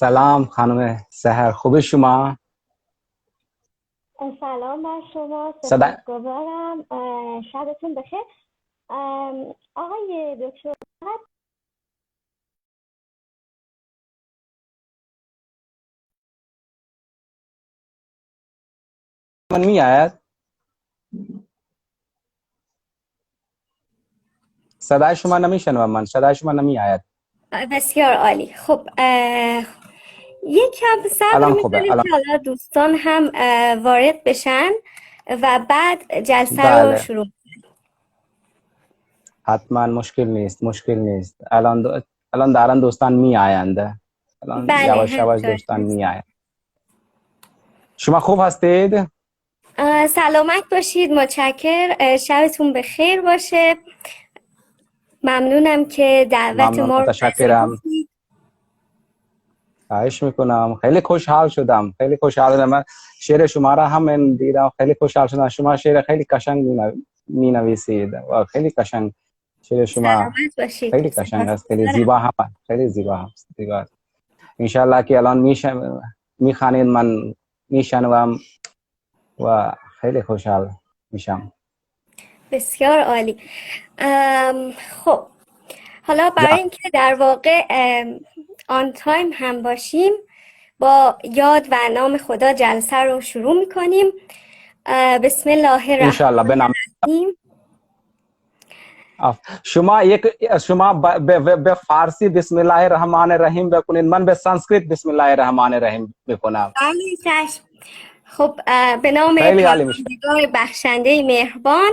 سلام خانم سحر، خوبی شما؟ سلام بر شما، صدا سپاسگزارم. شبتون بخیر. آقای دکتر، من میآید؟ صدای شما نمیشنوم، من صدای شما نمیآید. بسیار عالی. خب یک کم صبر الان خوبه میکنیم الان. که حالا دوستان هم وارد بشن و بعد جلسه رو بله، شروع. حتما مشکل نیست. الان دارن دوستان میآیند. الان بله، یواش یواش همینطور. دوستان میآیند. شما خوب هستید؟ سلامت باشید، متشکر. شبتون بخیر باشه. ممنونم که دعوت ممنون، ما رو متشکرم. پذیرفتید. خواهش میکنم. خیلی خوشحال شدم. من شعر شما را هم من دیدم، خیلی خوشحال شدم. شما شعر خیلی قشنگ می نویسید و خیلی قشنگ شعر شما سلامت باشید. خیلی قشنگ است، خیلی سپاسگزارم. زیبا هم است. خیلی زیبا است. انشالله که الان میخوانید، من میشنوم و خیلی خوشحال میشم. بسیار عالی. خب حالا برای جان، اینکه در واقع آن تایم هم باشیم، با یاد و نام خدا جلسه رو شروع میکنیم. بسم الله انشالله الرحمن الرحیم. شما به فارسی بسم الله الرحمن الرحیم بکنید، من به سانسکریت بسم الله الرحمن الرحیم بکنم. بله چشم. خب به نام خیلی عالی میشه. پروردگار بخشنده مهربان.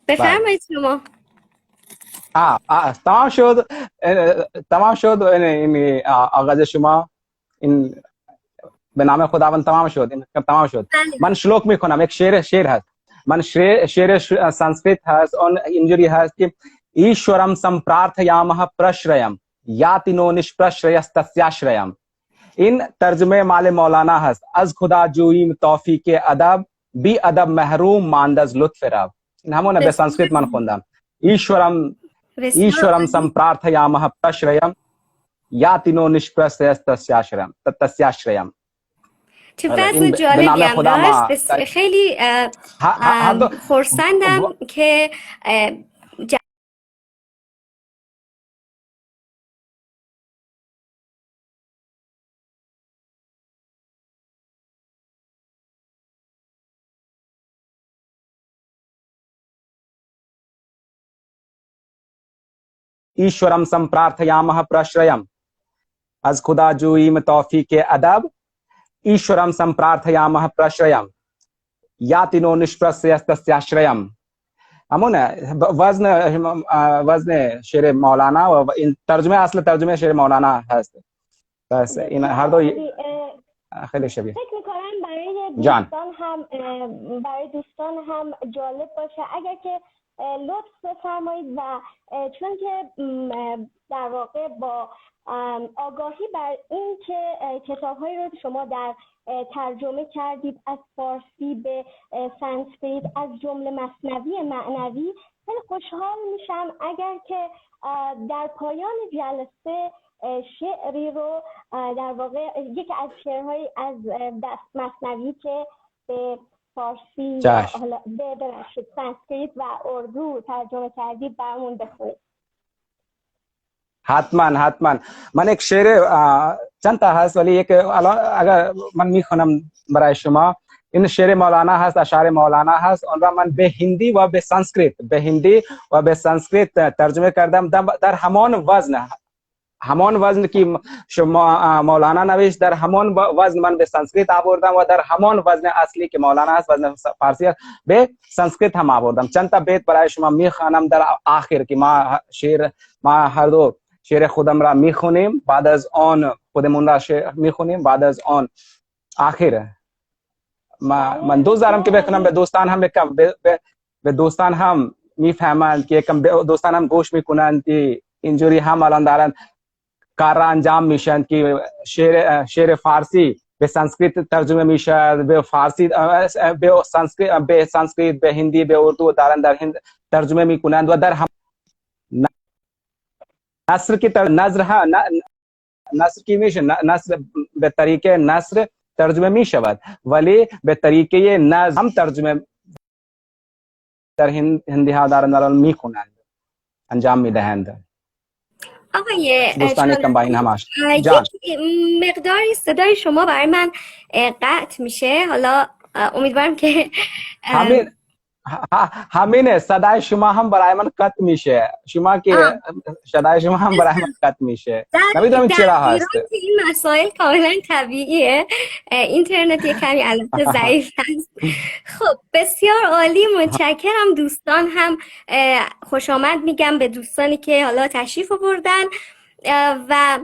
بله. بفرمایید شما. تمام شد. تمام شد این آغاز شما. این به نام خداوند تمام شد. این تمام شد. بله. من شلوک میکنم. یک شعر هست. من شعر سانسکریت هست، اون اینجوری هست که ایشورم سمپرارتھیامہ پرشریم یاتینو نشپرشریستسیاشریم. این ترجمه مال مولانا هست. از خدا جوییم توفیق ادب، بی ادب محروم ماند از لطف رب. این همونه به سانسکریت من خوندم. ایشورم بسیار عالی. سمپرارتھیامہ پرشریم یاتینو نشپرشریستسیاشریم. چه این وضع به جالبی نام هم خدا داشت. ما خیلی هر دو. خرسندم که ایشورم سمپرارتھیامہ پرشریم. از خدا جوییم توفیق ادب، ایشورم سمپرارتھیامہ پرشریم یاتینو نشپرشریستسیاشریم. همونه وزن شعر مولانا و این ترجمه شعر مولانا هست. پس این هر دو خیلی شبیه. فکر میکنم برای دوستان هم جالب باشه اگر که لطف بفرمایید و چون که در واقع با آگاهی بر این که کتاب‌هایی رو شما در ترجمه کردید از فارسی به سانسکریت، از جمله مثنوی معنوی، خیلی خوشحال میشم اگر که در پایان جلسه شعری رو در واقع یکی از شعرهایی از دست مثنوی که به فارسی یا حالا به سانسکریت و اردو ترجمه کردید برامون بخونید. حتما. من یک شعر چند تا هست، ولی یک الان اگر من میخونم برای شما. این شعر مولانا هست، اشعار مولانا هست. اون را من به هندی و به سانسکریت ترجمه کردم در همان وزن که شما مولانا نوشت، در همان وزن من به سانسکریت آوردم و در همان وزن اصلی که مولانا هست، وزن فارسی هست، به سانسکریت هم آوردم. چند تا بیت برای شما میخوانم در آخر که ما هر دو شعر خودم را میخونیم، بعد از آن خودمون را میخونیم، بعد از آن آخر من دوست دارم که بخونم، به دوستان هم بگم، به دوستان هم میفهمند که یکم دوستان هم گوش میکنند که اینجوری هم الان دارن کار را انجام میشن که شعر فارسی به سانسکریت ترجمه میشه، به فارسی به سانسکریت به هندی به اردو دارن در هند ترجمه میکنند و در هم نصر کی نظر ها نصر کی میشه نصر به طریقه نصر ترجمه می شود ولی به طریقه نظم ترجمه در هندی ها دارن میخونند انجام میدهند. آقای دوستان کمباین همش یک مقداری صدای شما برای من قطع میشه. حالا امیدوارم که همین صدای شما هم برای من قطع میشه. شما که صدای شما هم برای من قطع میشه. نمیدونم چرا هست. این مسائل کاملا طبیعیه. اینترنت یک کمی البته ضعیف هست. خب بسیار عالی، متشکرم. دوستان هم خوش آمد میگم به دوستانی که حالا تشریف آوردن و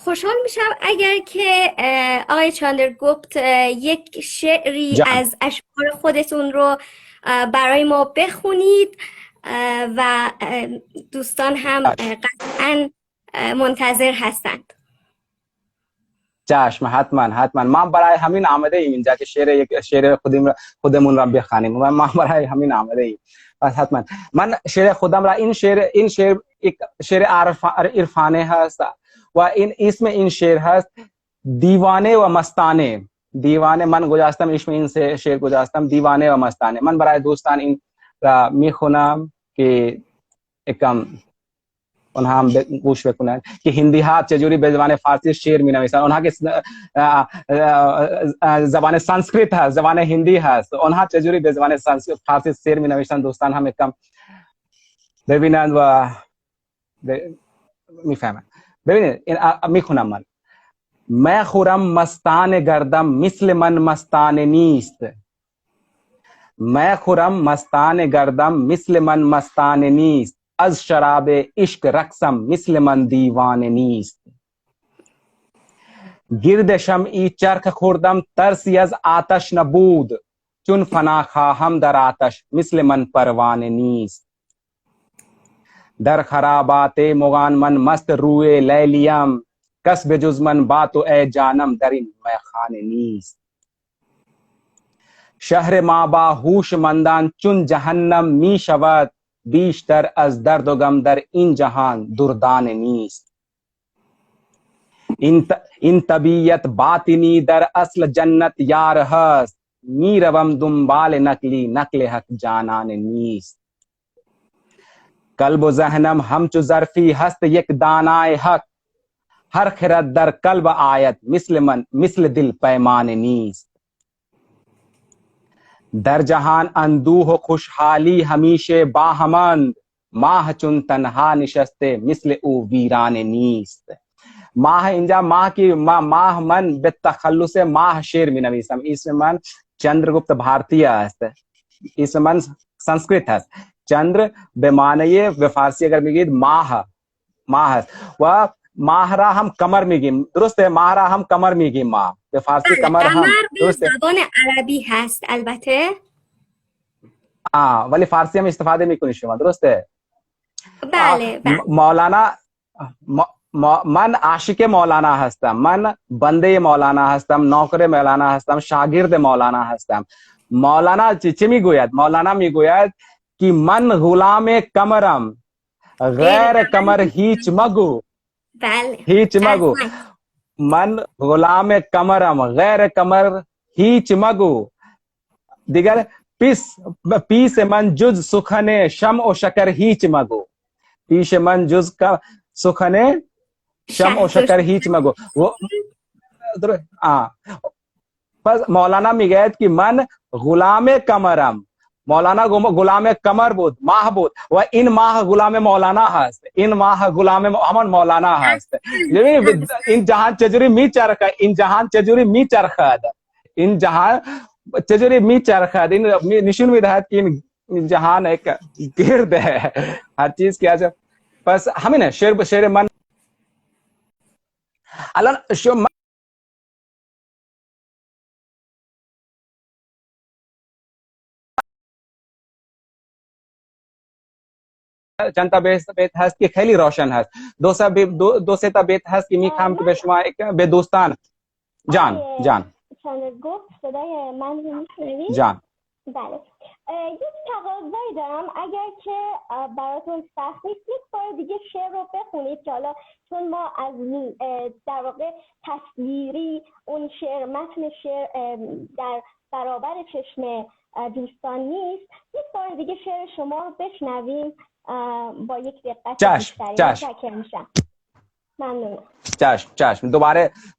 خوشحال میشم اگر که آقای چاندرگوپت یک شعری از اشعار خودتون رو برای ما بخونید و دوستان هم قطعا منتظر هستند. چشم، حتما من برای همین آمده ایم اینجا که شعر خودمون را بخوانیم. ما برای همین آمده ایم. پس حتما من شعر خودم را این شعر یک شعر عرفانه هست و این اسم این شعر هست دیوانه و مستانه. دیوانه من گذاشتم، اسم این شعر گذاشتم دیوانه و مستانه. من برای دوستان این را میخونم که یکم اونها هم گوش بکنند که هندی ها چجوری به زبان فارسی شعر می نویسند. اونها که زبان سانسکریت هست، زبان هندی هست، اونها چجوری به زبان فارسی شعر می نویسند. دوستان هم یکم ببینند و میفهمند. ببینید میخونم من خورم مستانه گردم مثل من مستانه نیست. من خورم مستانه گردم مثل من مستانه نیست. از شراب عشق رقصم مثل من دیوانه نیست. گرد شمعی چرخ خوردم ترسی از آتش نبود. چون فنا خواهم در آتش مثل من پروانه نیست. در خرابات مغان من مست روی لیلیم. کس به جز من با تو ای جانم در این میخانه نیست. شهر ما با هوش مندان چون جهنم می شود. بیشتر از درد و غم در این جهان دردانه نیست. این طبیعت باطنی در اصل جنت یار هست. می روم دنبال نقلی نقل حق جانانه نیست. قلب و ذهنم همچو ظرفی هست یک دانای حق. هر خرد در قلب آیت مثل دل پیمانه نیست. در جهان اندوه و خوشحالی همیشه باهمند. ماه چون تنها نشسته مثل او ویرانه نیست. ماه اینجا ماه من به تخلص ماه شعر می نویسم. اسم من چندرگپت بھارتی است. اسم من سانسکریت است. چندر به معنی به فارسی اگر میگید ماه است و ماه را هم کمر میگیم. درسته؟ ماه را هم کمر میگیم. ماه به فارسی کمر هم درسته. زبان عربی هست البته. ولی فارسی هم استفاده میکنی شما. درسته؟ بله. مولانا من عاشق مولانا هستم. من بنده مولانا هستم. نوکر مولانا هستم. شاگرد مولانا هستم. مولانا چی میگوید؟ مولانا میگوید که من غلام کمرم، غیر کمر هیچ مگو. بله. هیچ مگو. من غلام کمرم، غیر کمر هیچ مگو. دیگر پیش من جز سخن شمع و شکر هیچ مگو. پیش من جز سخن شمع و شکر هیچ مگو. پس مولانا میگه که من غلام کمرم. مولانا غلام کمر بود، ماه بود و این ماه غلام مولانا هست. این ماه غلام همان مولانا هست. این جهان چجوری میچرخه؟ این جهان چجوری میچرخد؟ این جهان چجوری میچرخد؟ این نشون میدهد که این جهان یک گرد ہے. هر چیز که از پس همینه. شعر به شعر من الان چند تا بیت هست که خیلی روشن هست. دو سه تا بیت هست که میخوام که به شما به دوستان جان چاندرگوپت صدای من رو میشنوید؟ جان بله. یک تقاضایی دارم اگر که براتون سخت نیست یک بار دیگه شعر رو بخونید که حالا چون ما از در واقع تصویری اون شعر متن شعر در برابر چشم دوستان نیست، یک بار دیگه شعر شما رو بشنویم با یک دقت بیشتری. ممنونم. چشم.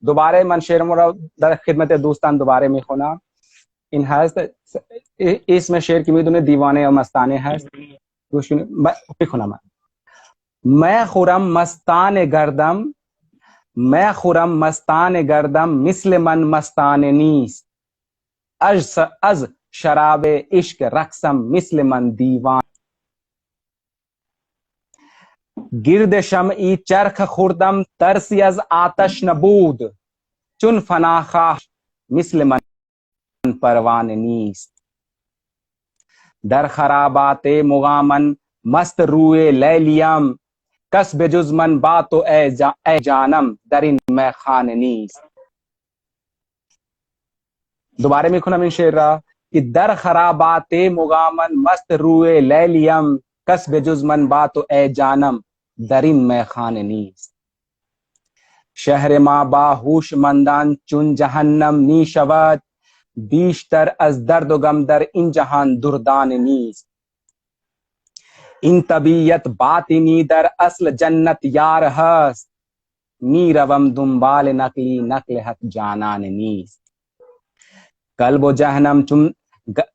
دوباره من شعرم رو در خدمت دوستان دوباره میخونم. این هست اسم شعر که میدونه دیوانه و مستانه هست. گوش میخونم. मैं खुरम मस्तान गरदम मिसल मन मस्तान नीस از شراب عشق رقصم مثل من دیوان گرد شمعی چرخ خوردم ترسی از آتش نبود چون فناخواه مثل من پروانه نیست در خرابات مغامن مست روی لیلیم کس به جز من با تو ای جانم در این میخانه نیست. دوباره میکنم این شعر را که در خرابات مغامن مست روی لیلیم کس به جز من با تو ای جانم در این میخانه نیست. شهر ما با هوشمندان چون جهنم می شود بیشتر از درد و غم در این جهان دردانه نیست. این طبیعت باطنی در اصل جنت یار هست می روم دنبال نقلی نقل حق جانان نیست.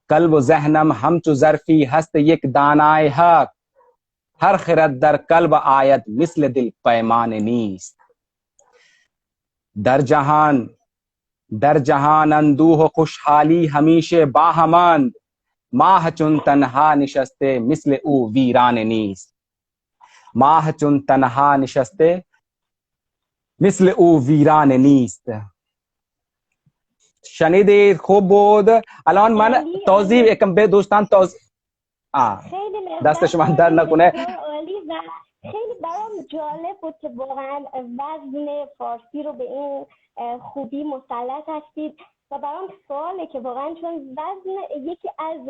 قلب و ذهنم همچو ظرفی هست یک دانای حق هر خرد در قلب آید مثل دل پیمان نیست. در جهان اندوه و خوشحالی همیشه باهمند ماه چون تنها نشسته مثل او ویران نیست. ماه چون تنها نشسته مثل او ویران نیست. شنیدید؟ خوب بود. الان من توضیح یکم به دوستان دست شما در نکنه. خیلی برام جالب بود که واقعا وزن فارسی رو به این خوبی مسلط هستید و برام سواله که واقعا چون وزن یکی از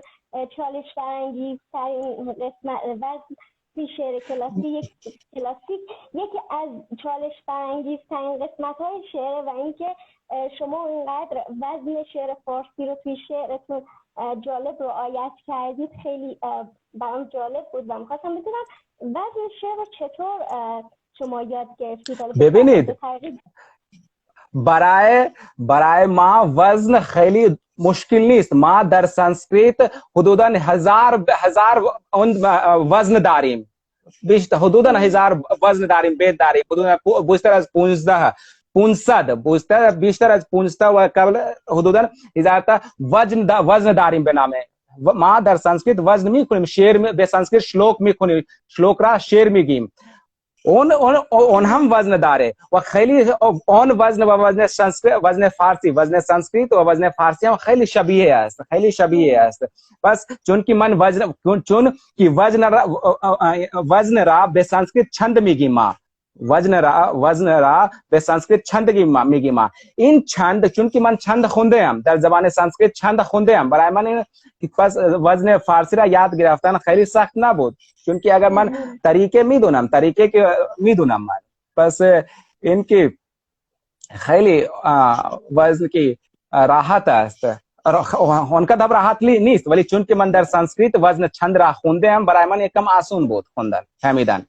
چالش برانگیزترین قسمت وزن شعر کلاسیک یکی از چالش برانگیزترین قسمت های شعر و اینکه شما اینقدر وزن شعر فارسی رو توی شعرتون جالب رعایت کردید خیلی برام جالب بود و می‌خواستم بدونم وزن شعر رو چطور شما یاد گرفتید؟ ببینید برای ما وزن خیلی مشکل نیست. ما در سانسکریت حدوداً هزار وزن داریم. بیشتر حدوداً 1000 وزن داریم، بیت داریم. حدوداً بیشتر از 500 بیشتر از 500 و قبل حدوداً 1000 تا وزن داریم به نام. ما در سانسکریت وزن میکنیم، شعر به سانسکریت شلوک میکنیم، شلوک را شعر میگیم. اون هم وزن داره و خیلی اون وزن و وزن سانسکریت، وزن فارسی، وزن سانسکریت و وزن فارسی هم خیلی شبیه است، خیلی شبیه است. پس چون که من وزن را به سانسکریت چند میگیم ما، وزن را به سانسکریت چند میگیم ما. این چند چون که من چند خونده ام در زبان سانسکریت، چند خونده ام، برای من پس وزن فارسی را یاد گرفتن خیلی سخت نبود چون که اگر من طریقه میدونم من. پس این که خیلی وزن کی راحت است، اونقدر راحت نیست، ولی چون که من در سانسکریت وزن چند را خونده ام برای من یکم آسان بود فهمیدن.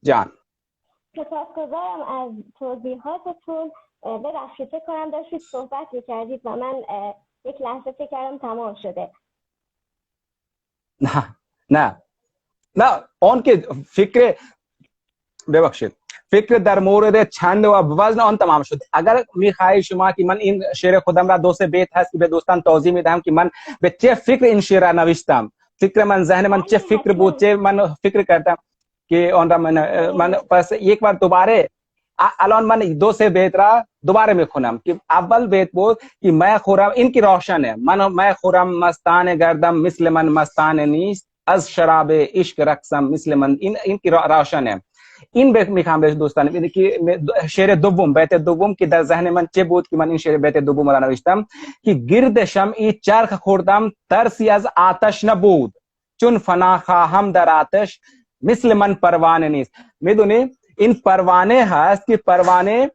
جان سپاسگزارم از توضیحاتتون. ببخشید فکر کنم داشتید صحبت می‌کردید و من یک لحظه فکر کردم تمام شده. نه اون که فکر در مورد چند و وزن آن تمام شد. اگر میخواهی شما که من این شعر خودم را 2 بیت هست که به دوستان توضیح میدم که من به چه فکر این شعر را نوشتم، فکر من ذهن من چه فکر بود، چه من فکر کردم که آن را من پس یک بار دوباره الان من 2 بیت را دوباره میخونم که اول بیت بود که मैं خورم، این که روشنه، मैं خورم مستان گردم مثل من مستان نیست از شراب عشق رقصم مثل من، این که روشنه. این میخوام بهش دوستان که شعر دوم بیت دوم که در ذهن من چه بود که من این شعر بیت دوم را نوشتم که گرد شمعی چرخ خوردم ترسی از آتش نبود چون فنا خواهم در آتش مثل من پروانه نیست. میدونی این پروانه هست که پروانه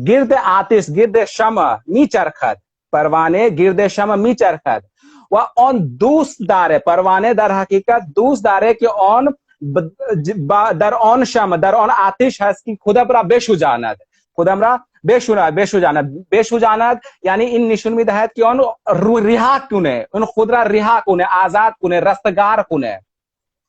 گرد آتش گرد شمع میچرخد، پروانه گرد شمع میچرخد و آن دوست داره، پروانه در حقیقت دوست داره که آن در آن شمع در آن آتش هست که خودم را بشوجاند، خودم را بشوجاند. یعنی این نشون میدهد که آن رها کنه، اون خود را رها کنه، آزاد کنه،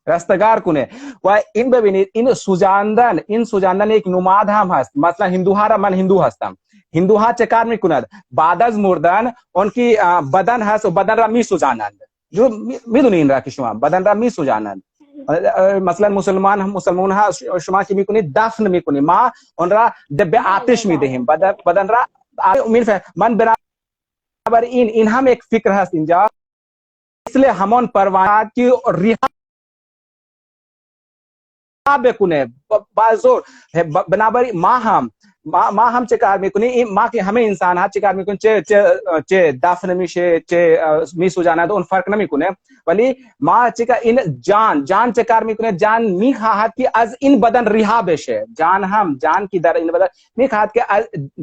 رستگار کنه. و این ببینید این سوزاندن یک نماد هم هست. مثلا هندوها را، من هندو هستم، هندوها چه کار میکنند؟ بعد از مردن اون کی بدن هست و بدن را میسوزانند. جو میدونید این را که شما بدن را میسوزانند. مثلا مسلمان ها شما که میکنید دفن میکنید، ما اون را به آتش میدهیم، بدن را. من برابر این هم یک فکر هست اینجا، इसलिए همان پروانه کی رها بکنه بازور. بنابراین ما هم چه کار میکنیم؟ ما که همه انسان ها چه کار میکنیم؟ چه دفن میشه چه میسوزاند، اون فرق نمیکنه. ولی ما چه این جان چه کار میکنه؟ جان میخواهد که از این بدن رها بشه. جان کی در این بدن میخواهد که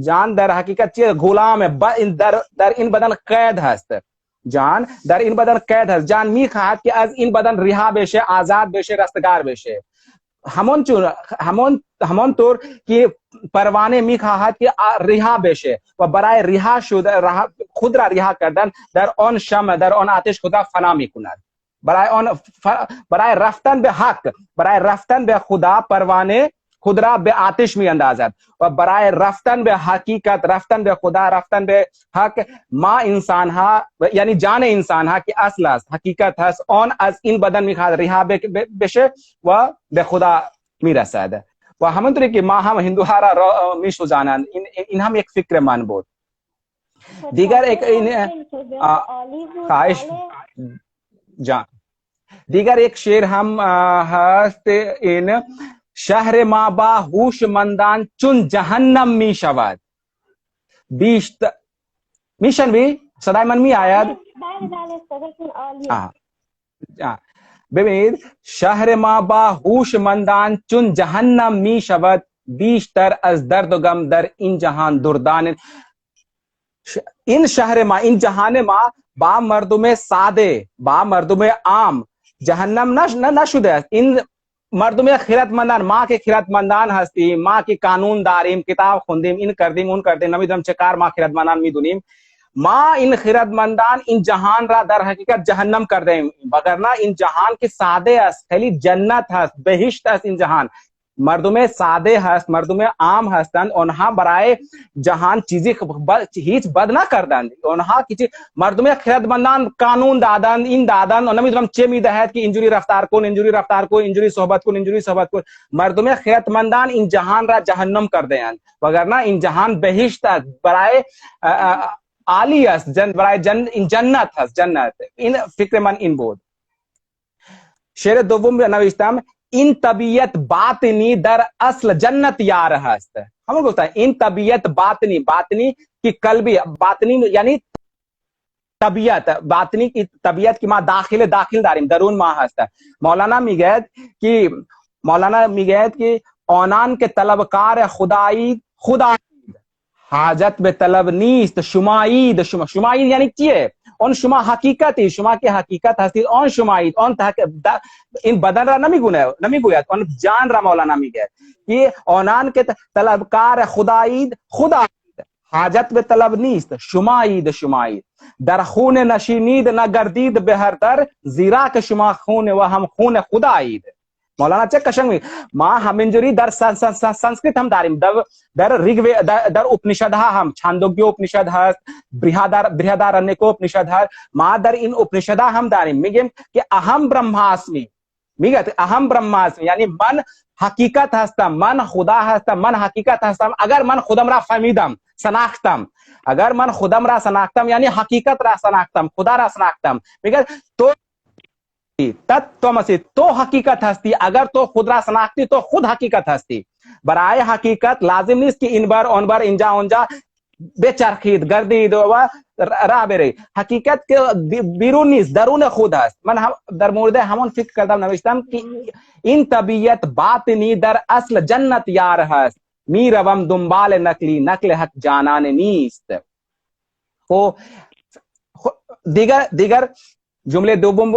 جان در حقیقت چه غلام در این بدن قید هست. جان در این بدن قید هست. جان میخواهد که از این بدن رها بشه، آزاد بشه، رستگار بشه. همانطور که پروانه میخواهد که رها بشه و برای رها شده خود را رها کردن در آن شمع در آن آتش خدا فنا میکند. برای رفتن به حق، برای رفتن به خدا پروانه خود را به آتش می اندازد و برای رفتن به حقیقت، رفتن به خدا، رفتن به حق، ما انسان ها یعنی جان انسان ها که اصل است، حقیقت هست، آن از این بدن میخواد رها بشه و به خدا میرسد. و همونطوری که ما هم هندوها را میسوزانند، این هم یک فکر من بود. دیگر یک این خواهش جان دیگر یک شعر هم هست، این شهر ما با هوشمندان چون جهنم می شود. بیشتر میشنوی؟ صدای من می آید؟ بله صداتون عالیه. ببینید شهر ما با هوشمندان چون جهنم می شود، بیشتر از درد و غم در این جهان دردان. این شهر ما، این جهان ما با مردم ساده، با مردم عام جهنم نشده است. این مردم خیرتمندان، ما که خیرتمندان هستیم، ما که قانون داریم، کتاب خوندیم، این کردیم اون کردیم، نمیدونم چه کار ما خیرتمندان میدونیم، ما این خیرتمندان این جهان را در حقیقت جهنم کردیم. وگرنه این جهان که ساده است، خیلی جنت هست، بهشت است. این جهان مردم ساده هست، مردم عام هستند، اونها برای جهان چیزی هیچ بد نکردند. اونها که مردم خیرتمندان قانون دادند، این دادند، نمیدونم چه میدهد که اینجوری رفتار کن، اینجوری رفتار کن، اینجوری صحبت کن، اینجوری صحبت کن. مردم خیرتمندان این جهان را جهنم کرده اند. وگرنه این جهان بهشت است، برای عالی است، برای این جنت هست، جنت. این فکر من این بود. شعر دوم نوشتم، این طبیعت باطنی در اصل جنت یار هست. همون گفتن این طبیعت باطنی کی قلبی، باطنی یعنی طبیعت باطنی کی طبیعت کی ما داخل داریم، درون ما هست. مولانا میگه که آنان که طلبکار خدایی حاجت به طلب نیست. شمایید یعنی چیه؟ اون شما حقیقتی، شما که حقیقت هستید، آن شمایید. آن این بدن را نمیگوید، آن جان را مولانا میگه که آنان که طلبکار خدایید، خدا حاجت به طلب نیست. شمایید در خون نشینید نگردید به هر در، زیرا که شما خون و هم خون خدایید. مولانا چه قشنگ میگه. ما همینجوری در سانسکریت هم داریم، در اپنیشد ها هم چاندوگی اپنیشد هست، بریهادارانیکا اپنیشد هست. ما در این اپنیشد ها هم داریم، میگیم که اهم برهماسمی، میگه اهم برهماسمی یعنی من حقیقت هستم، من خدا هستم، من حقیقت هستم. اگر من خودم را فهمیدم، شناختم، اگر من خودم را شناختم یعنی حقیقت را شناختم، خدا را شناختم، میگه تو तत्त्वमसि तो हकीकत हस्ती, अगर तो खुद रा शनाख्ती तो खुद हकीकत हस्ती। बराए हकीकत लाजिम नीस कि इन बार ऑन बार इंजा उनजा बेचरखीद गर्दीद व राबेरे हकीकत के बिरून नीस दरून खुद हस्त। मन हम दर मोर्दे हमन फिक्र करदा नविश्तम कि इन तबीयत बातनी दर असल जन्नत यार हस्त, मी रवम दुंबाल नकली नकल हक जानान नीस्त। तो दिगर दिगर जुमले दोबुम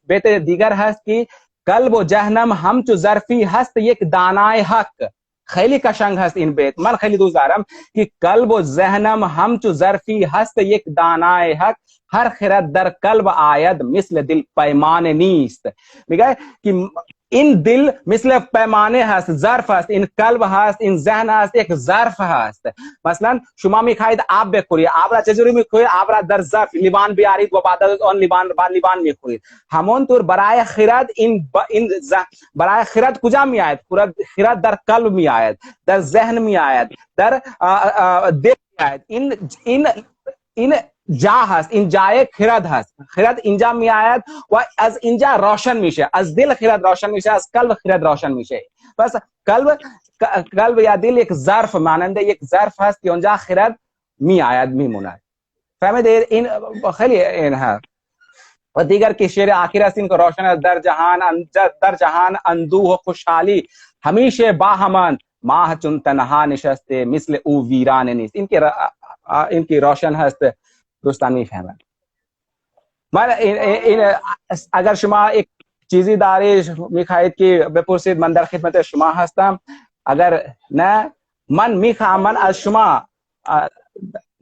बेटे दिगर हस्त की कल्ब व जहनम हम चु जरफी हस्त एक दानाए हक खैली का शंग हस्त इन बेत मन खैली दूजारम कि कल्ब व जहनम हम चु जरफी हस्त एक दानाए हक हर खिरत दर कल्ब आयद मिसल दिल पैमाने नीस्त। कि इन दिल मिसल पैमाने हस्त जर्फ हस्त, इन कल्ब हस्त, इन जहन हस्त एक जर्फ हस्त। मसलन शुमा मिखाइद आप बेखुरी आबरा चजुरी मिखुरी आबरा दर जर्फ लिबान बियारी व बादल ऑन लिबान बा लिबान मिखुरी हमन तुर बराए खिरत इन बराए खिरत कुजा में आयत पूरा खिरत दर कल्ब में आयत दर जहन में आयत दर दिल में आयत इन इन इन जा हस्त इन जाए खिरत हस्त खिरत इंजा में आयत व अज इंजा रोशन मिशे अज दिल खिरत रोशन मिशे अज कल्ब खिरत रोशन मिशे। बस कल्ब या दिल एक जर्फ मानंदे एक जर्फ हस्त कि इंजा खिरत मी आयत मी मुना फहमे दे इन खली इन है। और दीगर के शेर आखिर हस्त इनको रोशन दर जहान अंदू हो खुशहाली हमीशे बाहमन माह चुन तनहा निशस्ते मिसल ऊ वीरान निस इनकी रोशन हस्त रुस्तानी फहमन। मन अगर शुमा एक चीजी दारिश मिखाइद की बेपुरसिद मंदर खिदमत शुमा हस्तम अगर न मन मिखा मन از شما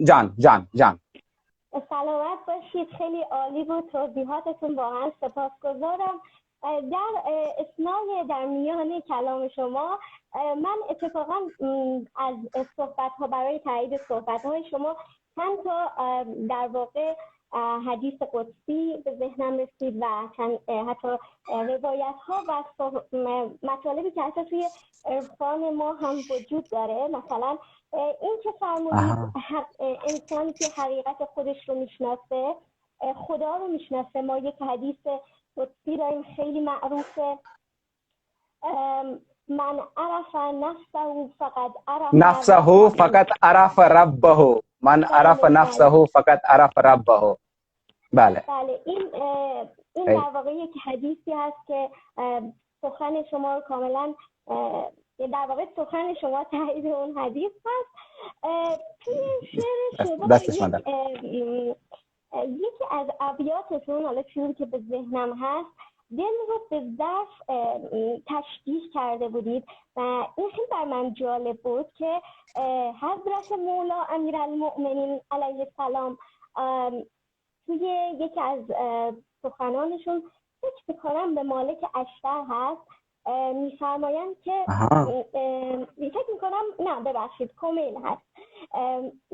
جان سلامت باشید. خیلی عالی بود توضیحاتتون، واقعا سپاسگزارم. در اثنای در میان کلام شما من اتفاقا از صحبت ها برای تایید صحبت های شما چند تا در واقع حدیث قدسی به ذهنم رسید و چند حتی روایت ها و مطالبی که حتی توی عرفان ما هم وجود داره. مثلا این که فرمودید انسانی که حقیقت خودش رو میشناسه خدا رو میشناسه. ما یک حدیث قدسی داریم خیلی معروفه، من عرف نفسه فقط عرف ربه من عرف نفسه فقط عرف ربه. بله این در واقع یک حدیثی هست که سخن شما رو کاملا در واقع سخن شما تایید اون حدیث هست. توی شعر شما یکی از ابیاتتون حالا چیزی که به ذهنم هست دل رو به ضعف تشبیه کرده بودید و این خیلی بر من جالب بود که حضرت مولا امیرالمؤمنین علیه السلام توی یکی از سخنانشون فکر میکنم به مالک اشتر هست میفرمایند که فکر میکنم نه ببخشید کمیل هست،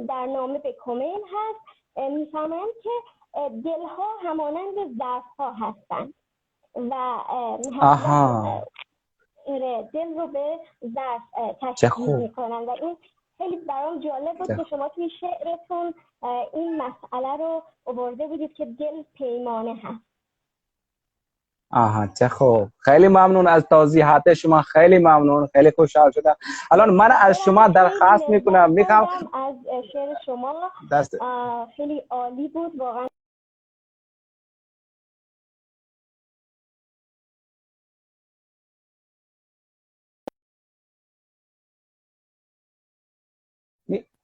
در نامه به کمیل هست میفرمایند که دلها همانند ظرفها هستند و دل رو به ظرف تشبیه میکنن و این خیلی برام جالب بود که شما توی شعرتون این مسئله رو آورده بودید که دل پیمانه هست. چه خوب، خیلی ممنون از توضیحات شما، خیلی ممنون، خیلی خوشحال شدم. الان من از شما درخواست میکنم میخوام از شعر شما خیلی عالی بود واقعا.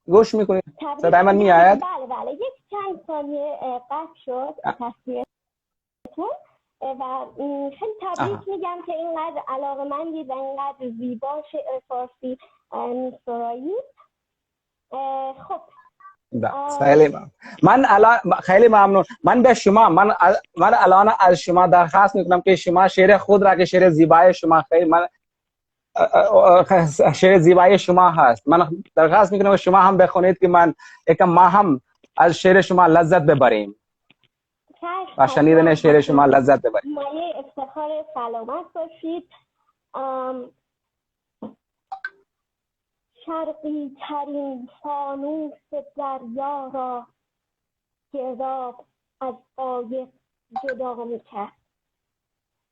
گوش میکنید؟ صدای من میآید؟ بله یک چند ثانیه قطع شد تصویرتون و خیلی تبریک میگم که اینقدر علاقه‌مندید و اینقدر زیبا شعر فارسی میسرایید. خب خیلی ممنون. من به شما من الان از شما درخواست میکنم که شما شعر خود را که شعر زیبای شما خیلی شعر زیبای شما هست، من درخواست میکنم که شما هم بخونید که ما هم از شعر شما لذت ببریم و شنیدن شعر شما لذت ببریم. مایه افتخار سلامت باشید. شرقی ترین فانوس دریا را گرداب از قایق جدا میکرد.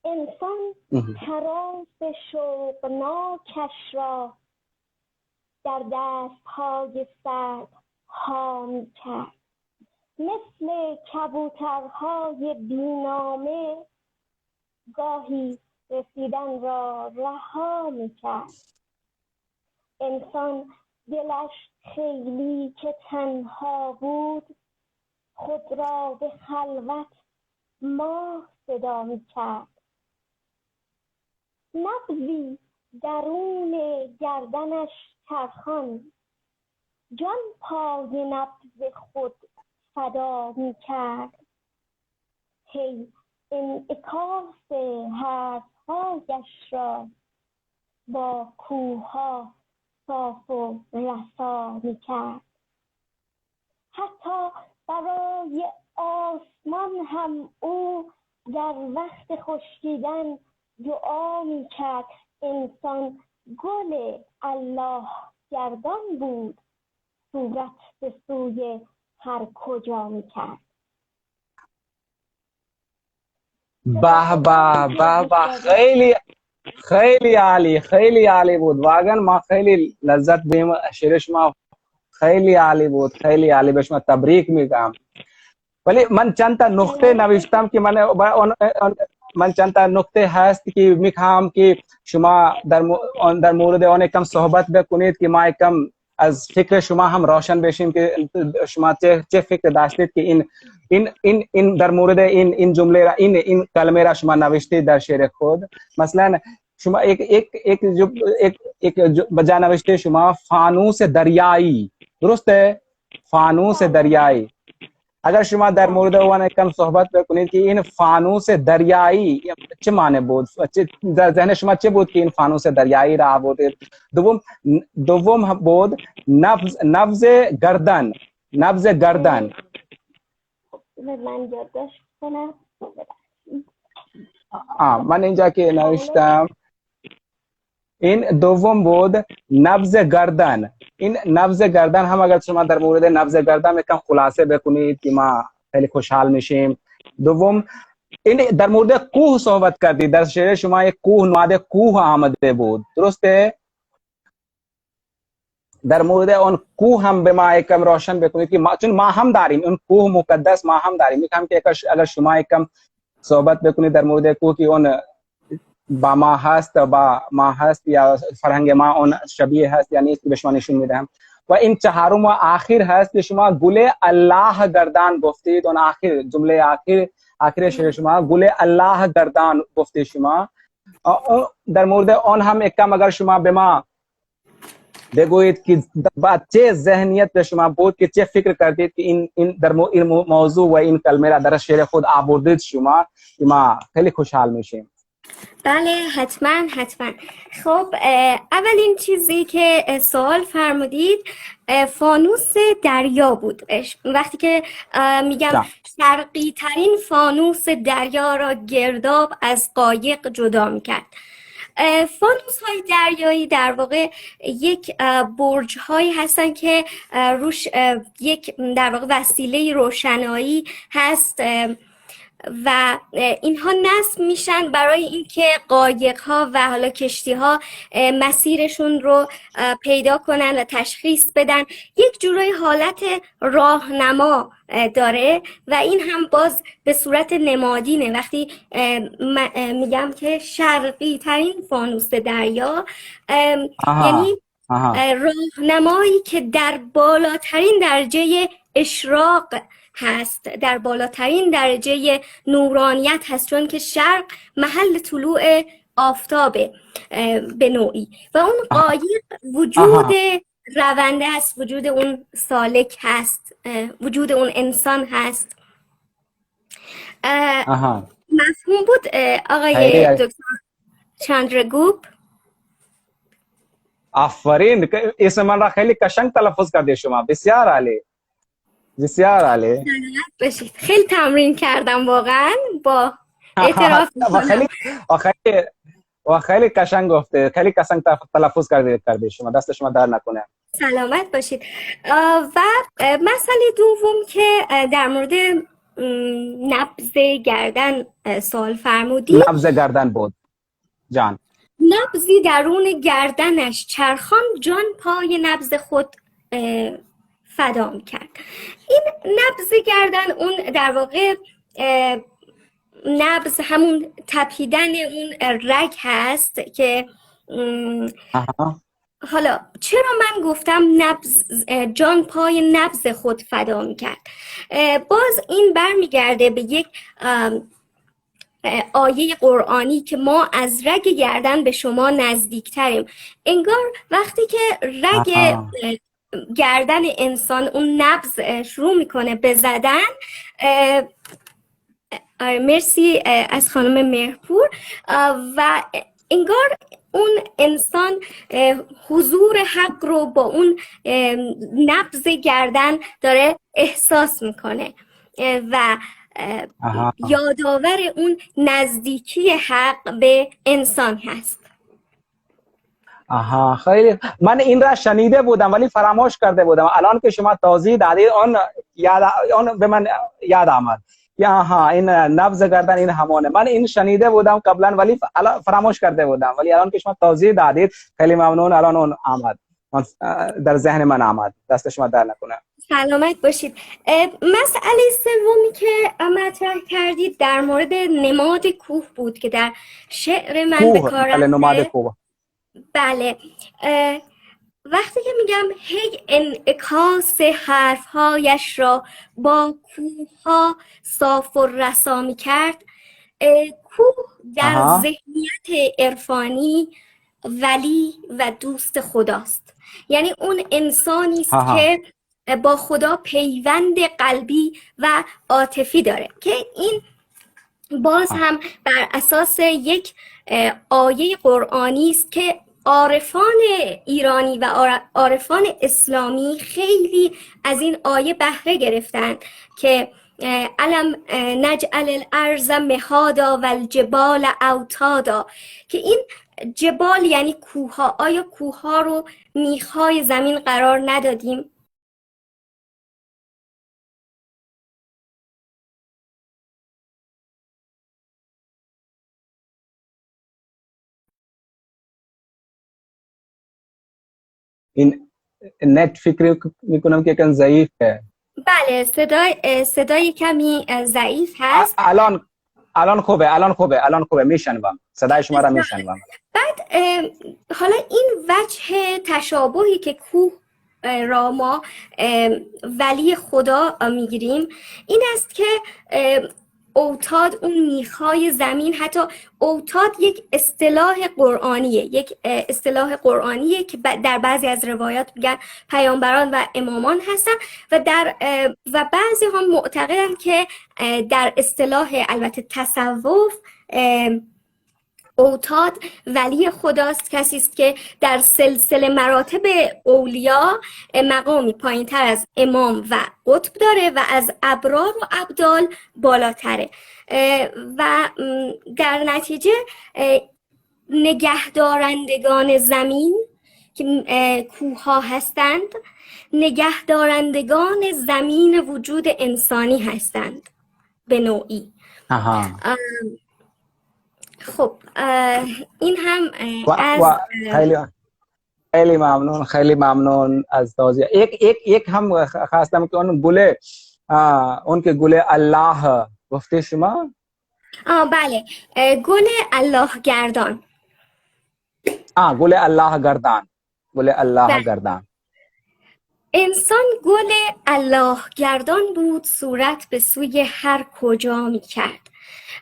انسان طراز شوقناکش را در دستهای سرد حام کرد. مثل کبوترهای بینامه گاهی رسیدن را رها می‌کرد. انسان دلش خیلی که تنها بود، خود را به خلوت ماه صدا می‌کرد. نبضی درون گردنش چرخان، جان پای نبض خود فدا می‌کرد. هی انعکاس حرف‌هایش را با کوه‌ها صاف و رسا می‌کرد. حتی برای آسمان هم او در وقت خشکیدن دعا می‌کرد. انسان گل الله گردان بود، صورت به سوی هر کجا می‌کرد. به به به به، خیلی خیلی عالی، خیلی عالی بود. واقعا ما خیلی لذت بیم شعر شما، خیلی عالی بود، خیلی عالی. به شما تبریک میگم. ولی من چند تا نکته نوشتم که من چند تا نکته هست که میخوام که شما در مورد آن کم صحبت بکنید که ما کم از فکر شما هم روشن بشیم که شما چه فکر داشتید که این در مورد این جمله را این کلمه را شما نوشتید در شعر خود. مثلا شما یک بجا نوشته شما فانوس دریایی، درسته؟ فانوس دریایی. اگر شما در مورد آن کم صحبت بکنید که این فانوس دریایی چه معنی بود؟ در ذهن شما چه بود که این فانوس دریایی را آوردید؟ دوم بود نبض گردن. نبض گردن من یادداشت کنم. من اینجا که نوشتم این دوم بود نبض گردن. این نبض گردن هم اگر شما در مورد نبض گردن یکم خلاصه بکنید که ما خیلی خوشحال میشیم. دوم این در مورد کوه صحبت کردید. در شعر شما یک کوه، نواد کوه آمده بود، درسته؟ در مورد اون کوه هم به ما یکم روشن بکنید که چون ما هم داریم اون کوه مقدس، ما هم داریم. میگم که اگر شما یکم صحبت بکنید در مورد کوه که اون با ما هست یا فرهنگ ما اون شبیه هست یا نیست، به شما نشون میدم. و این چهارم و آخر هست که شما گل الله گردان گفتید. اون آخر جمله آخر شعر شما گل الله گردان گفتید شما. در مورد آن هم یکم اگر شما به ما بگویید که بعد چه ذهنیت به شما بود که چه فکر کردید که این در این موضوع و این کلمه را در شعر خود آوردید شما، که ما خیلی خوشحال میشیم. بله حتما. خب اولین چیزی که سوال فرمودید فانوس دریا بود. وقتی که میگم شرقی ترین فانوس دریا را گرداب از قایق جدا میکرد. فانوس های دریایی در واقع یک برج هایی هستن که روش یک در واقع وسیله روشنایی هست و اینها نصب میشن برای اینکه قایق ها و حالا کشتی ها مسیرشون رو پیدا کنن و تشخیص بدن. یک جورای حالت راهنما داره و این هم باز به صورت نمادینه. وقتی میگم که شرقی ترین فانوس دریا یعنی راهنمایی که در بالاترین درجه اشراق هست، در بالاترین درجه نورانیت هست، چون که شرق محل طلوع آفتابه به نوعی و اون قایق وجود رونده هست، وجود اون سالک هست، وجود اون انسان هست. مفهوم بود آقای دکتر چندرگوپ؟ آفرین، اسم من را خیلی قشنگ تلفظ کردید شما. بسیار عالی، بسیار عالی. باشید. خیلی تمرین کردم واقعا، با اعتراف و خیلی قشنگ گفته، خیلی قشنگ تلفظ کردید شما. دست شما در نکنه. سلامت باشید. و مسئله دوم که در مورد نبض گردن سوال فرمودید. نبض گردن بود جان. نبضی درون گردنش چرخان، جان پای نبض خود فدا می‌کرد. این نبض گردن اون در واقع نبض همون تپیدن اون رگ هست که حالا چرا من گفتم نبض جان پای نبض خود فدا می‌کرد؟ باز این برمیگرده به یک آیه قرآنی که ما از رگ گردن به شما نزدیکتریم. انگار وقتی که رگ گردن انسان اون نبض شروع میکنه به زدن، مرسی از خانم مهرپور، و انگار اون انسان حضور حق رو با اون نبض گردن داره احساس میکنه و یادآور اون نزدیکی حق به انسان هست. خیلی من این را شنیده بودم ولی فراموش کرده بودم. الان که شما توضیح دادید اون به من یاد آمد. این نبض گردن این همونه. من این شنیده بودم قبلا ولی فراموش کرده بودم، ولی الان که شما توضیح دادید خیلی ممنون. الان اون آمد، در ذهن من آمد. دست شما در نکنه. سلامت باشید. مسئله سومی که مطرح کردید در مورد نماد کوه بود که در شعر من به کار رفته. نماد کوه. بله. وقتی که میگم هی انعکاس حرفهایش را با کوه‌ها صاف و رسا می‌کرد، کوه در ذهنیت عرفانی ولی و دوست خداست. یعنی اون انسانی است که با خدا پیوند قلبی و عاطفی داره که این باز هم بر اساس یک آیه قرآنی است که عارفان ایرانی و عارفان اسلامی خیلی از این آیه بهره گرفتند که علم نجعل الارض مهادا و الجبال اوتادا، که این جبال یعنی کوه‌ها، آیا کوه‌ها رو میخای زمین قرار ندادیم؟ این نت فکر میکنم که کم ضعیفه. بله صدای کمی ضعیف هست. الان خوبه میشنوم، صدای شما را میشنوم. بعد حالا این وجه تشابهی که کوه را ما ولی خدا میگیریم این است که اوتاد اون میخای زمین، حتی اوتاد یک اصطلاح قرآنیه که در بعضی از روایات میگن پیامبران و امامان هستن و بعضی هم معتقدن که در اصطلاح البته تصوف اوتاد ولی خداست، کسی است که در سلسله مراتب اولیا مقامی پایین‌تر از امام و قطب داره و از ابرار و ابدال بالاتره و در نتیجه نگهدارندگان زمین که کوه‌ها هستند نگهدارندگان زمین وجود انسانی هستند به نوعی. خب این هم از خیلی ممنون از توضیح. یک هم خواستم که اون که گل الله گفته شما. بله، گل الله گردان. گل الله گردان. انسان گل الله گردان بود، صورت به سوی هر کجا می کرد.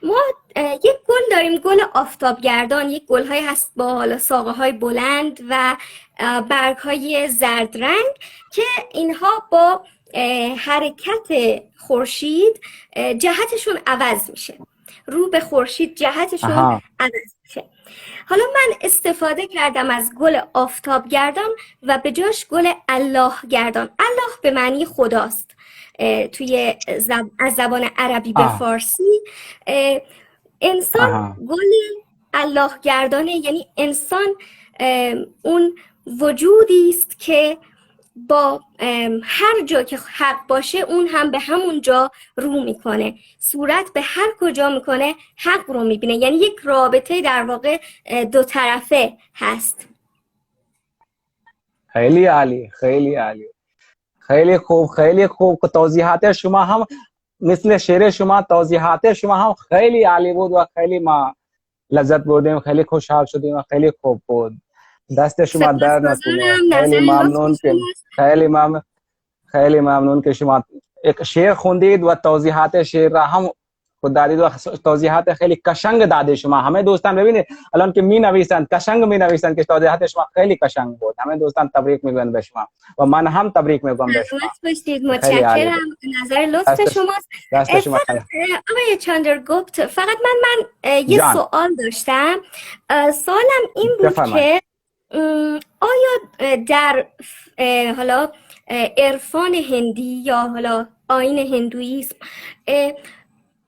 ما یک گل داریم، گل آفتابگردان. یک گل‌های هست با حالا ساقه‌های بلند و برگ‌های زرد رنگ که اینها با حرکت خورشید جهتشون عوض میشه، رو به خورشید جهتشون عوض میشه. حالا من استفاده کردم از گل آفتابگردان و به جاش گل الله گردان. الله به معنی خداست توی از زبان عربی به فارسی. انسان گل الله گردانه، یعنی انسان اون وجودی است که با هر جا که حق باشه اون هم به همون جا رو میکنه، صورت به هر کجا میکنه حق رو میبینه، یعنی یک رابطه در واقع دو طرفه هست. خیلی عالی، خیلی عالی، خیلی خوب، خیلی خوب. توضیحات شما هم مثل شعر شما، توضیحات شما هم خیلی عالی بود و خیلی ما لذت بردیم، خیلی خوشحال شدیم و خیلی خوب بود. دست شما درد نکنه. خیلی ممنون که خیلی ممنون که شما یک شعر خوندید و توضیحات شعر را هم خود دادید و توضیحات خیلی قشنگ دادید شما. همه دوستان ببینید الان که می نویسند قشنگ می نویسند که توضیحات شما خیلی قشنگ بود. همه دوستان تبریک میگن به شما و من هم تبریک میگم به شما. متشکرم، نظر لطف شماست. آقای چندرگوپت، فقط من یه سوال داشتم. سوالم این بود که آیا در حالا عرفان هندی یا حالا آیین هندویسم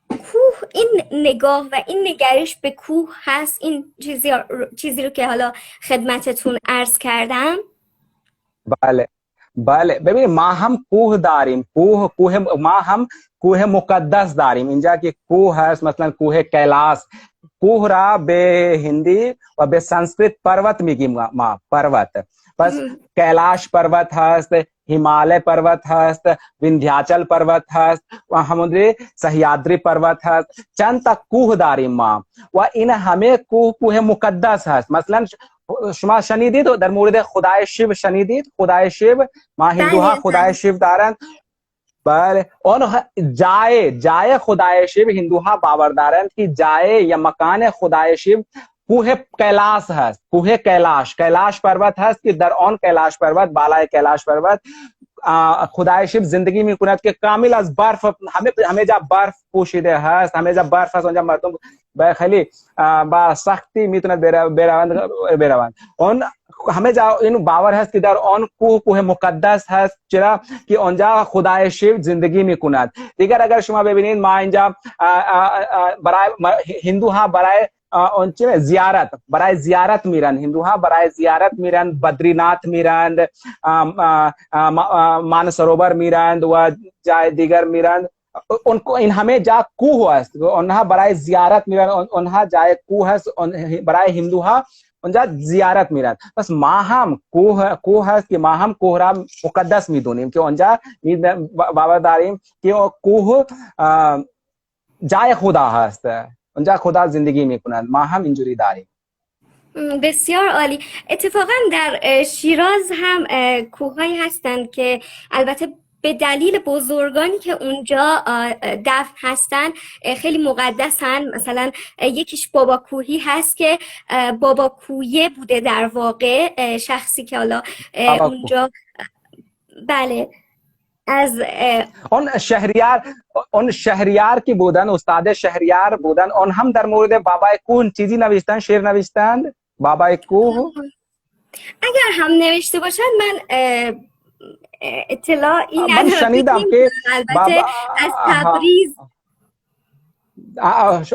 کوه، این نگاه و این نگرش به کوه هست؟ این چیزی رو که حالا خدمتتون عرض کردم. بله بله، ببینید ما هم کوه داریم، ما هم کوه مقدس داریم. اینجا که کوه هست مثلا کوه کیلاس، کوه را به هندی و به سنسکریت پروت میگیم ما، پروت. پس کیلاش پروت هست، हिमालय पर्वत हस्त, विंध्याचल पर्वत हस्त, همونطوری सह्याद्री पर्वत हस्त. چند تا کوه داریم ما و این همه کوه مقدس هست. مثلا شما شنیدید در مورد خدای شیو شنیدید؟ خدای شیو، ما هندوها خدای شیو دارند. بله، اون جای خدای شیو هندوها باور دارند که جای یا مکان خدای شیو کوه کیلاس هست. کوه کیلاش پروت هست که در آن کیلاش پروت، بالای کیلاش پروت خدای شیو زندگی میکند که کامل از برف، همه جا برف پوشیده هست، همه جا برف هست. اونجا مردم خیلی با سختی میتونند بروند. اون همه جا این باور هست که در آن کوه مقدس هست، چرا که آنجا خدای شیو زندگی میکند. دیگر اگر شما ببینید ما اینجا برای هندوها برای برای زیارت میرن، هندوها برای زیارت میرن، بدرینات میرند، مانسروور میرند و جای دیگر میرند. این همه جا کوه است، اونها برای زیارت میرن، اونها جای کوه است برای هندوها اونجا زیارت میرن. پس ما هم کوه هست که ما هم کوه را مقدس میدونیم که اونجا باور داریم که کوه جای خدا هست، اونجا خدا زندگی میکنند. ما هم اینجوری داریم. بسیار عالی. اتفاقا در شیراز هم کوههایی هستند که البته به دلیل بزرگانی که اونجا دفن هستن خیلی مقدسن. مثلا یکیش بابا کوهی هست که بابا کویه بوده در واقع، شخصی که حالا اونجا بله از اون شهریار که بودن، استاد شهریار بودن، اون هم در مورد بابای کوه چیزی نوشتن، شعر نوشتند بابای کوه. اگر هم نوشته باشن من اطلاعی ندارم. من شنیدم که البته از تبریز،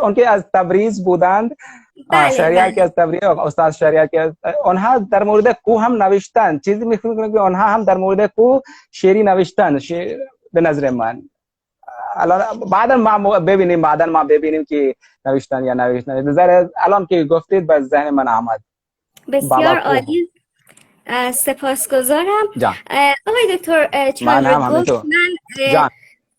اون که از تبریز بودند، شهریار که از تبریز، استاد شهریار که اونها در مورد کوه هم نوشتن. چیزی می‌فهمم که اونها هم در مورد کوه شعری نوشتن. به نظر من الان بعدا ما ببینیم که نوشتن یا نوشتن. الان که گفتید به ذهن من آمد. بسیار عالی، سپاسگزارم. آقای دکتر چندرگوپت، من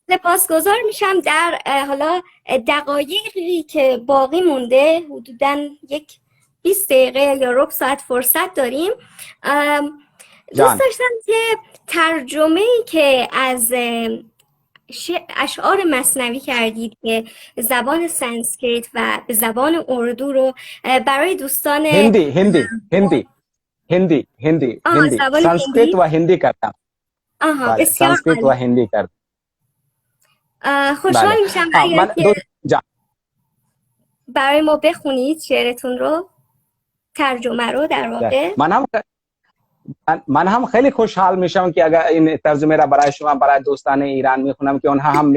سپاسگزار میشم. در حالا دقایقی که باقی مونده، حدوداً یک 20 دقیقه یا ربع ساعت فرصت داریم، دوست داشتم که ترجمه‌ای که از اشعار مثنوی کردید به زبان سانسکریت و به زبان اردو رو برای دوستان هندی سانسکریت و هندی کردم. سانسکریت و هندی کردم. خوشحال میشم اگر برای ما بخونید شعرتون رو، ترجمه رو در واقع. من هم خیلی خوشحال میشم که اگر این ترجمه را برای شما برای دوستان ایران میخونم که اونها هم